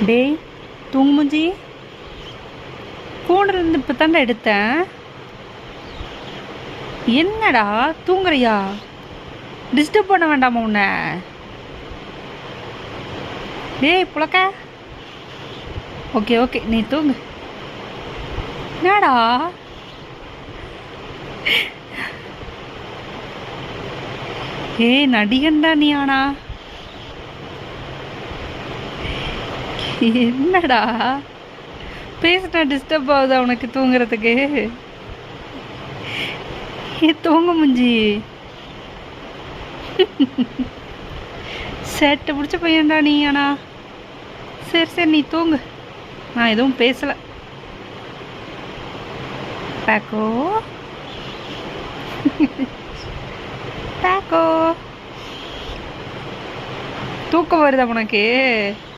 டேய் தூங்கு மூஞ்சி. கூண்டுலேருந்து இப்போ தாண்டா எடுத்தேன். என்னடா தூங்குறியா? டிஸ்டர்ப் பண்ண வேண்டாமா உன்னை? டேய் புழக்க. ஓகே ஓகே நீ தூங்கு. என்னடா ஏய் நடிகன்டா நீ. ஆனா என்னடா பேசினா டிஸ்டர்ப் ஆகுதா உனக்கு தூங்குறதுக்கு? தூங்க முஞ்சி. சேட்டை பிடிச்ச பையன்டா நீ. ஆனா சரி சரி நீ தூங்கு, நான் எதுவும் பேசல. பேக்கோ பேக்கோ தூக்கம் வருதா உனக்கு?